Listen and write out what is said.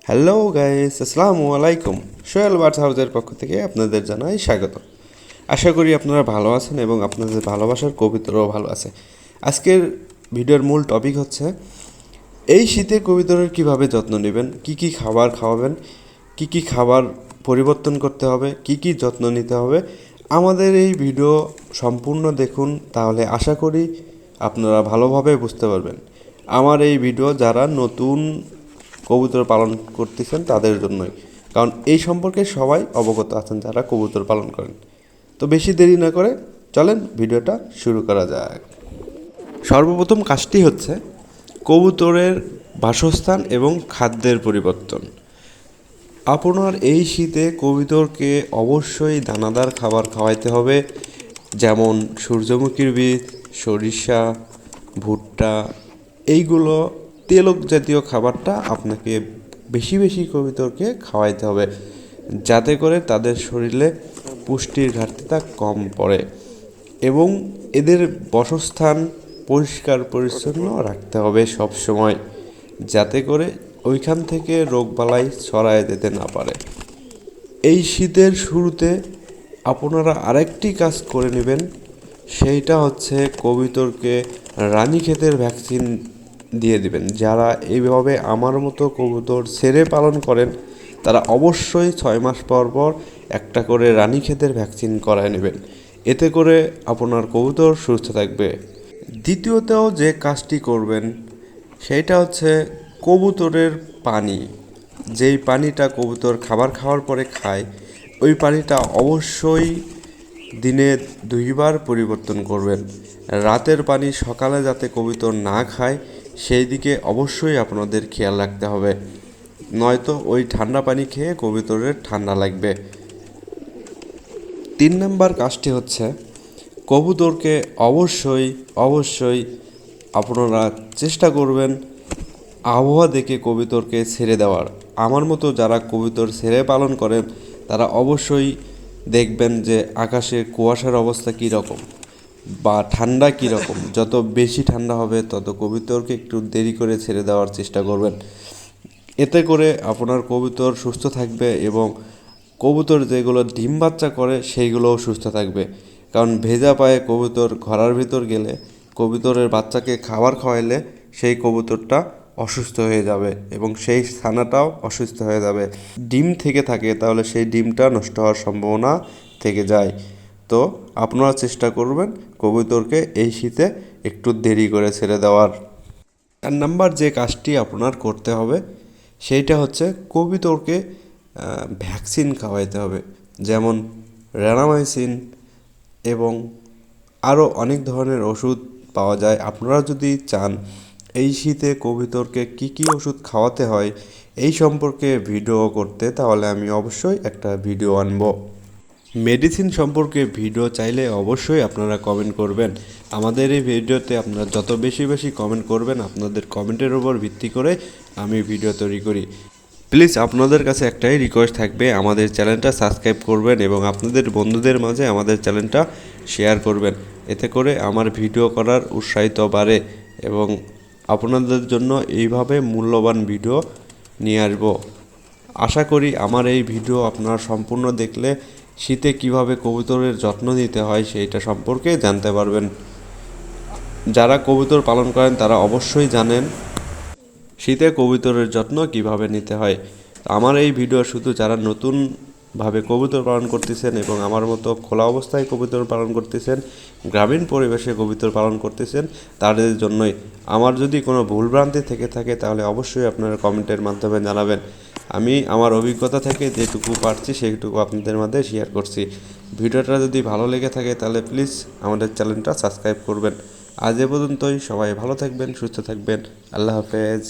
Hello guys, আসসালামু আলাইকুম। Sohel birds হাউসের পক্ষ থেকে আপনাদের জানাই স্বাগত। আশা করি আপনারা ভালো আছেন এবং আপনাদের ভালোবাসার কবিতরও ভালো আছে। আজকের ভিডিওর মূল টপিক হচ্ছে এই শীতে কবিতরের কীভাবে যত্ন নেবেন, কি কি খাবার খাওয়াবেন, কি কি খাবার পরিবর্তন করতে হবে, কি কি যত্ন নিতে হবে। আমাদের এই ভিডিও সম্পূর্ণ দেখুন, তাহলে আশা করি আপনারা ভালোভাবে বুঝতে পারবেন। আমার এই ভিডিও যারা নতুন কবুতর পালন করতেছেন তাদের জন্যই, কারণ এই সম্পর্কে সবাই অবগত আছেন যারা কবুতর পালন করেন। তো বেশি দেরি না করে চলেন ভিডিওটা শুরু করা যাক। সর্বপ্রথম কাজটি হচ্ছে কবুতরের বাসস্থান এবং খাদ্যের পরিবর্তন। আপনার এই শীতে কবুতরকে অবশ্যই দানাদার খাবার খাওয়াইতে হবে, যেমন সূর্যমুখীর বীজ, সরিষা, ভুট্টা, এইগুলো তেলক জাতীয় খাবারটা আপনাকে বেশি বেশি কবুতরকে খাওয়াইতে হবে, যাতে করে তাদের শরীরে পুষ্টির ঘাটতিটা কম পড়ে এবং এদের বাসস্থান পরিষ্কার পরিচ্ছন্ন রাখতে হবে সব সময়, যাতে করে ওইখান থেকে রোগবালাই ছড়ায় যেতে না পারে। এই শীতের শুরুতে আপনারা আরেকটি কাজ করে নেবেন, সেইটা হচ্ছে কবুতরকে রানীক্ষেতের ভ্যাকসিন দিয়ে দিবেন। যারা এইভাবে আমার মতো কবুতর ছেড়ে পালন করেন তারা অবশ্যই 6 মাস পর পর একটা করে রানীক্ষেতের ভ্যাকসিন করায় নেবেন, এতে করে আপনার কবুতর সুস্থ থাকবে। দ্বিতীয়তেও যে কাজটি করবেন সেইটা হচ্ছে কবুতরের পানি। যেই পানিটা কবুতর খাবার খাওয়ার পরে খায়, ওই পানিটা অবশ্যই দিনে 2বার পরিবর্তন করবেন। রাতের পানি সকালে যাতে কবুতর না খায় সেই দিকে অবশ্যই আপনাদের খেয়াল রাখতে হবে, নয়তো ওই ঠান্ডা পানি খেয়ে কবুতরের ঠান্ডা লাগবে। 3 নম্বর কাজটি হচ্ছে কবুতরকে অবশ্যই আপনারা চেষ্টা করবেন আবহাওয়া দেখে কবুতরকে ছেড়ে দেওয়ার। আমার মতো যারা কবুতর ছেড়ে পালন করেন তারা অবশ্যই দেখবেন যে আকাশে কুয়াশার অবস্থা কী রকম বা ঠান্ডা কী রকম। যত বেশি ঠান্ডা হবে তত কবুতরকে একটু দেরি করে ছেড়ে দেওয়ার চেষ্টা করবেন, এতে করে আপনার কবুতর সুস্থ থাকবে এবং কবুতর যেগুলো ডিম বাচ্চা করে সেইগুলোও সুস্থ থাকবে। কারণ ভেজা পায়ে কবুতর ঘরের ভিতর গেলে কবুতরের বাচ্চাকে খাবার খাওয়াইলে সেই কবুতরটা অসুস্থ হয়ে যাবে এবং সেই ছানাটাও অসুস্থ হয়ে যাবে। ডিম থেকে থাকে তাহলে সেই ডিমটা নষ্ট হওয়ার সম্ভাবনা থেকে যায়। তো আপনারা চেষ্টা করবেন কবুতরকে এই শীতে একটু দেরি করে ছেড়ে দেওয়ার। 4 নাম্বার যে কাজটি আপনার করতে হবে সেইটা হচ্ছে কবুতরকে ভ্যাকসিন খাওয়াইতে হবে, যেমন র্যানামাইসিন এবং আরও অনেক ধরনের ওষুধ পাওয়া যায়। আপনারা যদি চান এই শীতে কবুতরকে কী কী ওষুধ খাওয়াতে হয় এই সম্পর্কে ভিডিও করতে, তাহলে আমি অবশ্যই একটা ভিডিও আনবো। মেডিসিন সম্পর্কে ভিডিও চাইলে অবশ্যই আপনারা কমেন্ট করবেন। আমাদের এই ভিডিওতে আপনারা যত বেশি বেশি কমেন্ট করবেন, আপনাদের কমেন্টের উপর ভিত্তি করে আমি ভিডিও তৈরি করি। প্লিজ আপনাদের কাছে একটাই রিকোয়েস্ট থাকবে, আমাদের চ্যানেলটা সাবস্ক্রাইব করবেন এবং আপনাদের বন্ধুদের মাঝে আমাদের চ্যানেলটা শেয়ার করবেন, এতে করে আমার ভিডিও করার উৎসাহিত বাড়ে এবং আপনাদের জন্য এইভাবে মূল্যবান ভিডিও নিয়ে আসবো। আশা করি আমার এই ভিডিও আপনারা সম্পূর্ণ দেখলে শীতে কিভাবে কবুতরের যত্ন নিতে হয় সেইটা সম্পর্কে জানতে পারবেন। যারা কবুতর পালন করেন তারা অবশ্যই জানেন শীতে কবুতরের যত্ন কিভাবে নিতে হয়। আমার এই ভিডিও শুধু যারা নতুনভাবে কবুতর পালন করতেছেন এবং আমার মতো খোলা অবস্থায় কবুতর পালন করতেছেন, গ্রামীণ পরিবেশে কবুতর পালন করতেছেন তাদের জন্যই। আমার যদি কোনো ভুলভ্রান্তি থেকে থাকে তাহলে অবশ্যই আপনারা কমেন্টের মাধ্যমে জানাবেন। আমি আমার অভিজ্ঞতা থেকে যেটুকু পারছি সেইটুকু আপনাদের মধ্যে শেয়ার করছি। ভিডিওটা যদি ভালো লেগে থাকে তাহলে প্লিজ আমাদের চ্যানেলটা সাবস্ক্রাইব করবেন। আজ এ পর্যন্তই, সবাই ভালো থাকবেন, সুস্থ থাকবেন। আল্লাহ হাফেজ।